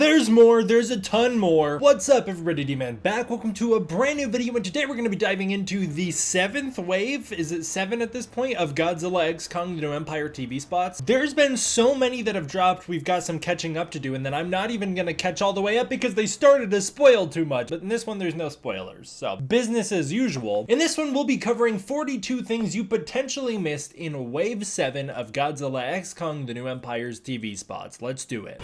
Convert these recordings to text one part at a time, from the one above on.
There's more, there's a ton more. What's up everybody, D-Man back. Welcome to a brand new video, and today we're going to be diving into the 7th wave, is it 7 at this point, of Godzilla X Kong, the New Empire TV spots. There's been so many that have dropped, we've got some catching up to do, and then I'm not even going to catch all the way up because they started to spoil too much. But in this one, there's no spoilers, so business as usual. In this one, we'll be covering 42 things you potentially missed in Wave 7 of Godzilla X Kong, the New Empire's TV spots. Let's do it.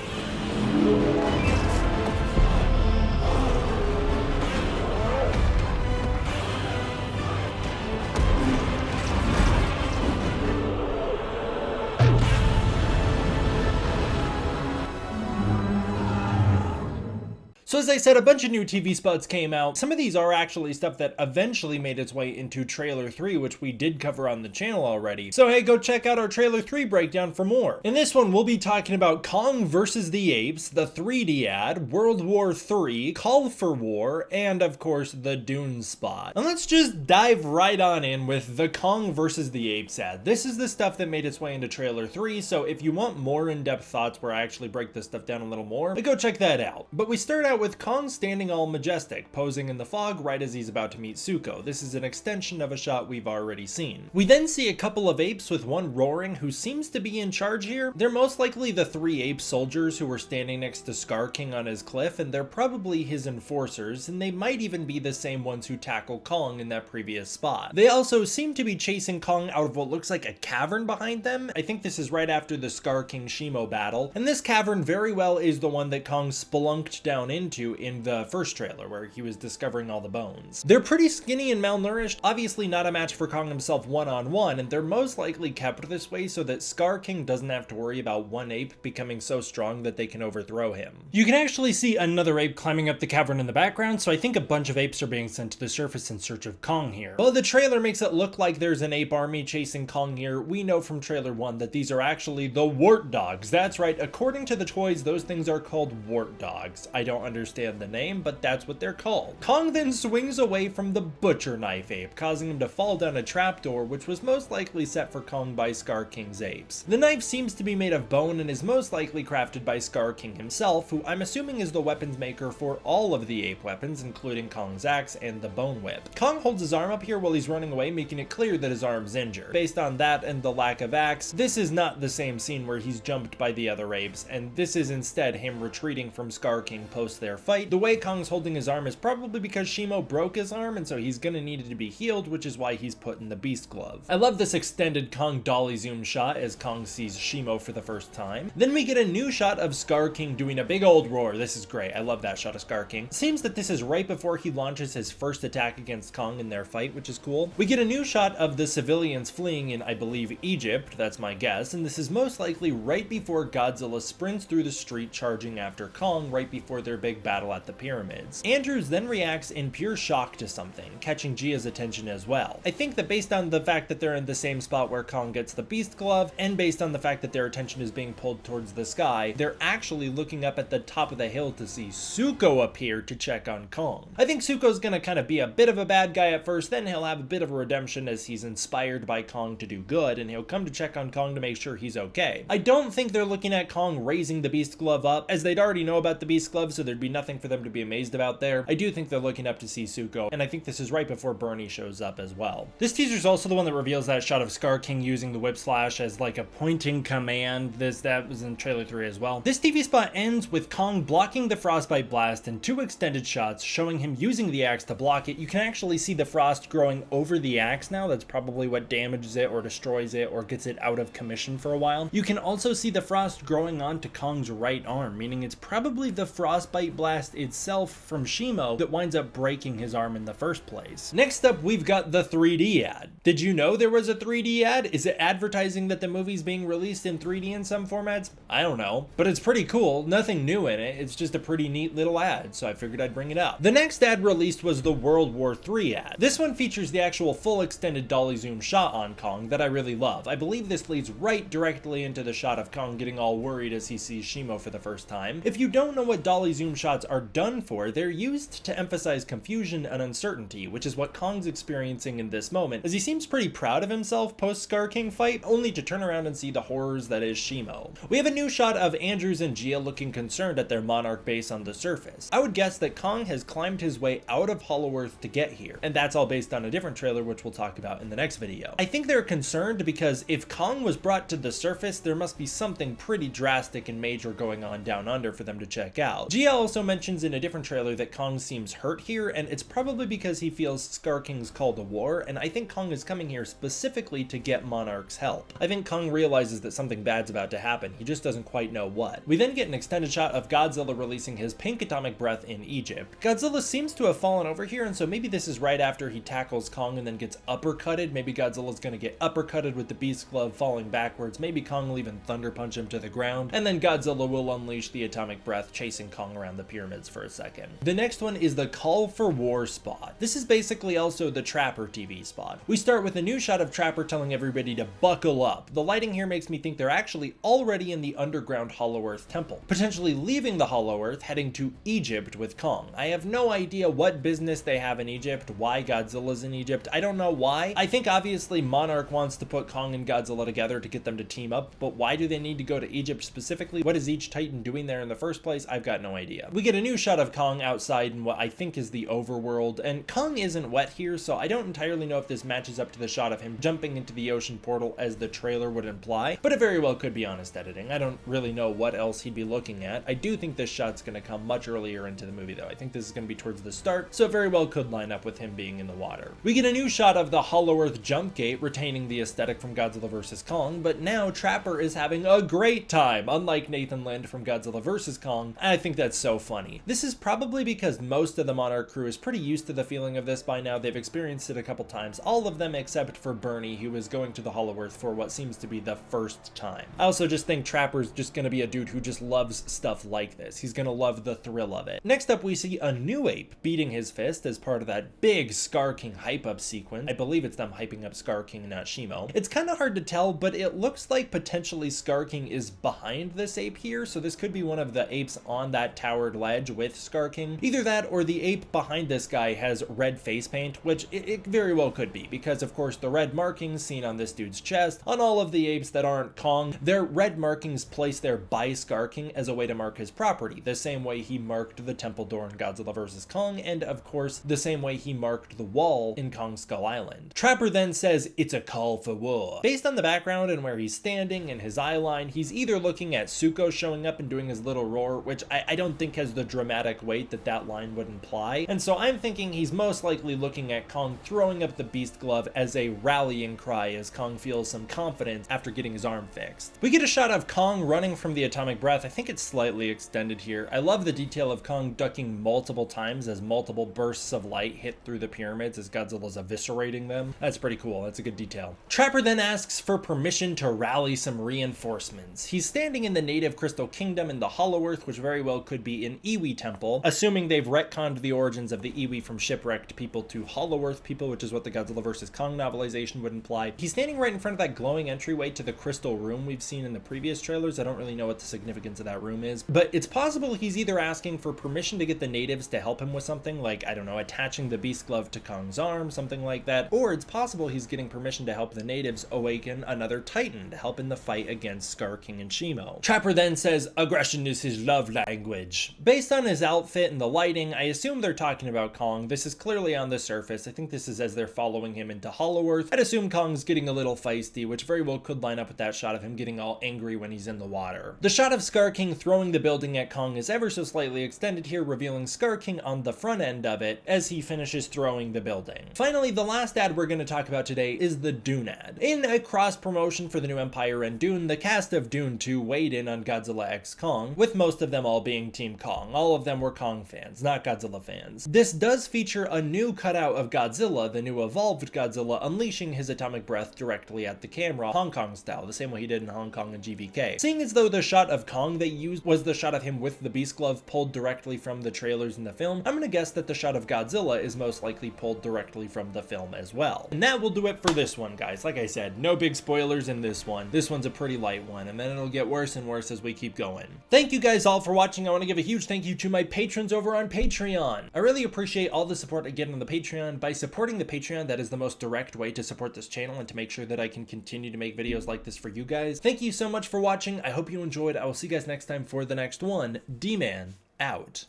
So as I said, a bunch of new TV spots came out. Some of these are actually stuff that eventually made its way into Trailer 3, which we did cover on the channel already. So hey, go check out our Trailer 3 breakdown for more. In this one, we'll be talking about Kong vs. the Apes, the 3D ad, World War III, Call for War, and of course, the Dune spot. And let's just dive right on in with the Kong vs. the Apes ad. This is the stuff that made its way into Trailer 3, so if you want more in-depth thoughts where I actually break this stuff down a little more, go check that out. But we start out with Kong standing all majestic, posing in the fog right as he's about to meet Zuko. This is an extension of a shot we've already seen. We then see a couple of apes with one roaring who seems to be in charge here. They're most likely the 3 ape soldiers who were standing next to Skar King on his cliff, and they're probably his enforcers, and they might even be the same ones who tackle Kong in that previous spot. They also seem to be chasing Kong out of what looks like a cavern behind them. I think this is right after the Skar King Shimo battle, and this cavern very well is the one that Kong spelunked down into in the first trailer where he was discovering all the bones. They're pretty skinny and malnourished, obviously not a match for Kong himself one-on-one, and they're most likely kept this way so that Skar King doesn't have to worry about one ape becoming so strong that they can overthrow him. You can actually see another ape climbing up the cavern in the background, so I think a bunch of apes are being sent to the surface in search of Kong here. While the trailer makes it look like there's an ape army chasing Kong here, we know from trailer 1 that these are actually the wart dogs. That's right, according to the toys, those things are called wart dogs. I don't understand the name, but that's what they're called. Kong then swings away from the butcher knife ape, causing him to fall down a trapdoor, which was most likely set for Kong by Skar King's apes. The knife seems to be made of bone and is most likely crafted by Skar King himself, who I'm assuming is the weapons maker for all of the ape weapons, including Kong's axe and the bone whip. Kong holds his arm up here while he's running away, making it clear that his arm's injured. Based on that and the lack of axe, this is not the same scene where he's jumped by the other apes, and this is instead him retreating from Skar King post their fight. The way Kong's holding his arm is probably because Shimo broke his arm, and so he's gonna need it to be healed, which is why he's put in the beast glove. I love this extended Kong dolly zoom shot as Kong sees Shimo for the first time. Then we get a new shot of Skar King doing a big old roar. This is great. I love that shot of Skar King. It seems that this is right before he launches his first attack against Kong in their fight, which is cool. We get a new shot of the civilians fleeing in, I believe, Egypt. That's my guess, and this is most likely right before Godzilla sprints through the street charging after Kong right before their big battle at the pyramids. Andrews then reacts in pure shock to something, catching Gia's attention as well. I think that based on the fact that they're in the same spot where Kong gets the beast glove, and based on the fact that their attention is being pulled towards the sky, they're actually looking up at the top of the hill to see Zuko appear to check on Kong. I think Zuko's gonna kind of be a bit of a bad guy at first, then he'll have a bit of a redemption as he's inspired by Kong to do good, and he'll come to check on Kong to make sure he's okay. I don't think they're looking at Kong raising the beast glove up, as they'd already know about the beast glove, so there'd be nothing for them to be amazed about there. I do think they're looking up to see Zuko, and I think this is right before Bernie shows up as well. This teaser is also the one that reveals that shot of Skar King using the whip slash as like a pointing command. That was in trailer 3 as well. This TV spot ends with Kong blocking the frostbite blast and 2 extended shots showing him using the axe to block it. You can actually see the frost growing over the axe now. That's probably what damages it or destroys it or gets it out of commission for a while. You can also see the frost growing onto Kong's right arm, meaning it's probably the frostbite blast itself from Shimo that winds up breaking his arm in the first place. Next up, we've got the 3D ad. Did you know there was a 3D ad? Is it advertising that the movie's being released in 3D in some formats? I don't know, but it's pretty cool. Nothing new in it. It's just a pretty neat little ad, so I figured I'd bring it up. The next ad released was the World War III ad. This one features the actual full extended dolly zoom shot on Kong that I really love. I believe this leads right directly into the shot of Kong getting all worried as he sees Shimo for the first time. If you don't know what dolly zoom shots are done for, they're used to emphasize confusion and uncertainty, which is what Kong's experiencing in this moment, as he seems pretty proud of himself post Skar King fight, only to turn around and see the horrors that is Shimo. We have a new shot of Andrews and Gia looking concerned at their Monarch base on the surface. I would guess that Kong has climbed his way out of Hollow Earth to get here, and that's all based on a different trailer which we'll talk about in the next video. I think they're concerned because if Kong was brought to the surface, there must be something pretty drastic and major going on down under for them to check out. Gia also mentions in a different trailer that Kong seems hurt here, and it's probably because he feels Skar King's call to war, and I think Kong is coming here specifically to get Monarch's help. I think Kong realizes that something bad's about to happen, he just doesn't quite know what. We then get an extended shot of Godzilla releasing his pink atomic breath in Egypt. Godzilla seems to have fallen over here, and so maybe this is right after he tackles Kong and then gets uppercutted. Maybe Godzilla's gonna get uppercutted with the beast glove falling backwards. Maybe Kong will even thunder punch him to the ground, and then Godzilla will unleash the atomic breath, chasing Kong around the pyramids for a second. The next one is the Call for War spot. This is basically also the Trapper TV spot. We start with a new shot of Trapper telling everybody to buckle up. The lighting here makes me think they're actually already in the underground Hollow Earth temple, potentially leaving the Hollow Earth, heading to Egypt with Kong. I have no idea what business they have in Egypt, why Godzilla's in Egypt. I don't know why. I think obviously Monarch wants to put Kong and Godzilla together to get them to team up, but why do they need to go to Egypt specifically? What is each Titan doing there in the first place? I've got no idea. We get a new shot of Kong outside in what I think is the overworld, and Kong isn't wet here, so I don't entirely know if this matches up to the shot of him jumping into the ocean portal as the trailer would imply, but it very well could be honest editing. I don't really know what else he'd be looking at. I do think this shot's going to come much earlier into the movie though. I think this is going to be towards the start, so it very well could line up with him being in the water. We get a new shot of the Hollow Earth jump gate, retaining the aesthetic from Godzilla vs. Kong, but now Trapper is having a great time, unlike Nathan Lind from Godzilla vs. Kong, and I think that's so funny. This is probably because most of the Monarch crew is pretty used to the feeling of this by now. They've experienced it a couple times, all of them except for Bernie, who is going to the Hollow Earth for what seems to be the first time. I also just think Trapper's just going to be a dude who just loves stuff like this. He's going to love the thrill of it. Next up, we see a new ape beating his fist as part of that big Skar King hype up sequence. I believe it's them hyping up Skar King, not Shimo. It's kind of hard to tell, but it looks like potentially Skar King is behind this ape here, so this could be one of the apes on that towered ledge with Skar King. Either that or the ape behind this guy has red face paint, which it very well could be, because of course the red markings seen on this dude's chest, on all of the apes that aren't Kong, they're red markings placed there by Skar King as a way to mark his property, the same way he marked the temple door in Godzilla vs. Kong, and of course the same way he marked the wall in Kong Skull Island. Trapper then says it's a call for war. Based on the background and where he's standing and his eye line, he's either looking at Zuko showing up and doing his little roar, which I don't think has the dramatic weight that that line would imply, and so I'm thinking he's most likely looking at Kong throwing up the beast glove as a rallying cry as Kong feels some confidence after getting his arm fixed. We get a shot of Kong running from the atomic breath. I think it's slightly extended here. I love the detail of Kong ducking multiple times as multiple bursts of light hit through the pyramids as Godzilla's eviscerating them. That's pretty cool. That's a good detail. Trapper then asks for permission to rally some reinforcements. He's standing in the native Crystal Kingdom in the Hollow Earth, which very well could be an Iwi temple, assuming they've retconned the origins of the Iwi from shipwrecked people to Hollow Earth people, which is what the Godzilla vs. Kong novelization would imply. He's standing right in front of that glowing entryway to the crystal room we've seen in the previous trailers. I don't really know what the significance of that room is, but it's possible he's either asking for permission to get the natives to help him with something, like, I don't know, attaching the beast glove to Kong's arm, something like that, or it's possible he's getting permission to help the natives awaken another Titan to help in the fight against Skar King and Shimo. Trapper then says aggression is his love language. Based on his outfit and the lighting, I assume they're talking about Kong. This is clearly on the surface. I think this is as they're following him into Hollow Earth. I'd assume Kong's getting a little feisty, which very well could line up with that shot of him getting all angry when he's in the water. The shot of Skar King throwing the building at Kong is ever so slightly extended here, revealing Skar King on the front end of it as he finishes throwing the building. Finally, the last ad we're going to talk about today is the Dune ad. In a cross promotion for the new Empire and Dune, the cast of Dune 2 weighed in on Godzilla X Kong, with most of them all being Team Kong. All of them were Kong fans, not Godzilla fans. This does feature a new cutout of Godzilla, the new evolved Godzilla, unleashing his atomic breath directly at the camera, Hong Kong style, the same way he did in Hong Kong and GVK. Seeing as though the shot of Kong they used was the shot of him with the beast glove pulled directly from the trailers in the film, I'm gonna guess that the shot of Godzilla is most likely pulled directly from the film as well. And that will do it for this one, guys. Like I said, no big spoilers in this one. This one's a pretty light one, and then it'll get worse and worse as we keep going. Thank you guys all for watching. I want to give a huge huge thank you to my patrons over on Patreon. I really appreciate all the support I get on the Patreon. By supporting the Patreon, that is the most direct way to support this channel and to make sure that I can continue to make videos like this for you guys. Thank you so much for watching. I hope you enjoyed. I will see you guys next time for the next one. D-Man out.